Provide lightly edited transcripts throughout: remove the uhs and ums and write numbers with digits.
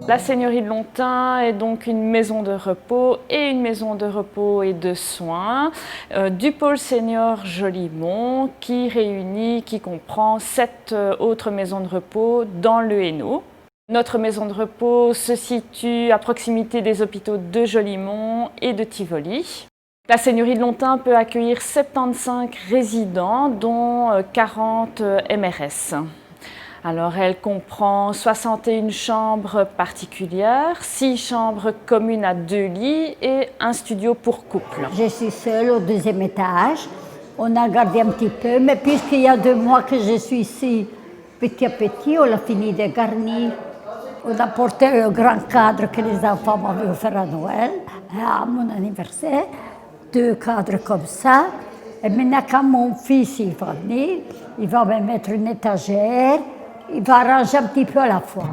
La Seigneurie de Lontin est donc une maison de repos et une maison de repos et de soins du pôle senior Jolimont qui comprend 7 autres maisons de repos dans le Hainaut. Notre maison de repos se situe à proximité des hôpitaux de Jolimont et de Tivoli. La Seigneurie de Lontin peut accueillir 75 résidents, dont 40 MRS. Alors, elle comprend 61 chambres particulières, 6 chambres communes à 2 lits et un studio pour couple. Je suis seule au 2e étage. On a gardé un petit peu, mais puisqu'il y a 2 mois que je suis ici, petit à petit, on a fini de garnir. On a porté un grand cadre que les enfants m'avaient offert à Noël, à mon anniversaire. 2 cadres comme ça. Et maintenant, quand mon fils il va venir, il va me mettre une étagère. Il va arranger un petit peu à la fois.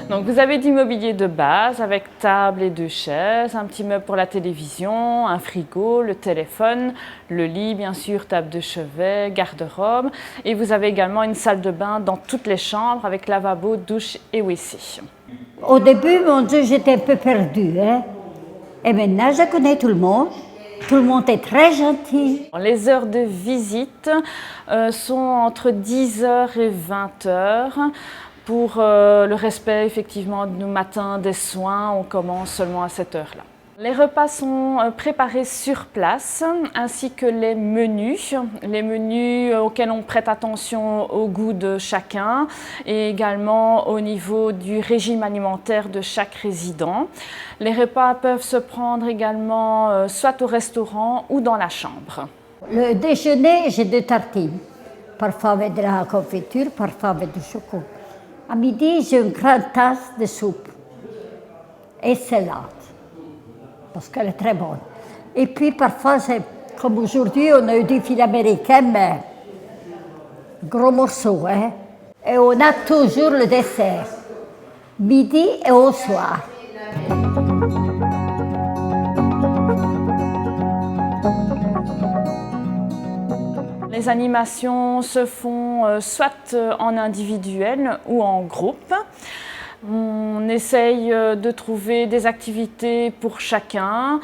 Donc vous avez du mobilier de base avec table et 2 chaises, un petit meuble pour la télévision, un frigo, le téléphone, le lit bien sûr, table de chevet, garde-robe. Et vous avez également une salle de bain dans toutes les chambres avec lavabo, douche et WC. Au début, mon Dieu, j'étais un peu perdue. Et maintenant, je connais tout le monde. Tout le monde est très gentil. Les heures de visite sont entre 10h et 20h. Pour le respect effectivement du matin des soins, on commence seulement à cette heure-là. Les repas sont préparés sur place, ainsi que les menus auxquels on prête attention au goût de chacun et également au niveau du régime alimentaire de chaque résident. Les repas peuvent se prendre également soit au restaurant ou dans la chambre. Le déjeuner, j'ai 2 tartines, parfois avec de la confiture, parfois avec du chocolat. À midi, j'ai une grande tasse de soupe et salade, parce qu'elle est très bonne. Et puis parfois, comme aujourd'hui, on a eu du filet américain, mais gros morceaux. Et on a toujours le dessert, midi et au soir. Les animations se font soit en individuel ou en groupe. On essaye de trouver des activités pour chacun,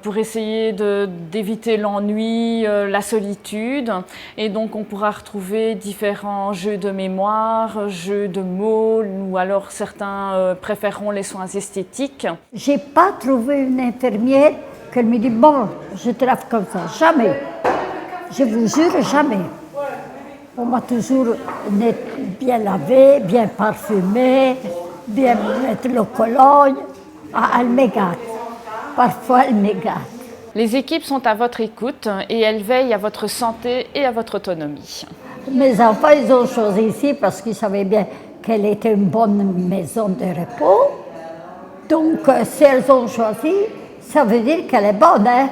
pour essayer d'éviter l'ennui, la solitude. Et donc on pourra retrouver différents jeux de mémoire, jeux de mots, ou alors certains préféreront les soins esthétiques. J'ai pas trouvé une infirmière qui me dit « bon, je te lave comme ça ». Jamais. Je vous jure, jamais. On m'a toujours bien lavé, bien parfumé, bien mettre le cologne. Ah, elle me gâte. Parfois, elle me gâte. Les équipes sont à votre écoute et elles veillent à votre santé et à votre autonomie. Mes enfants, ils ont choisi ici parce qu'ils savaient bien qu'elle était une bonne maison de repos. Donc, si elles ont choisi, ça veut dire qu'elle est bonne, hein?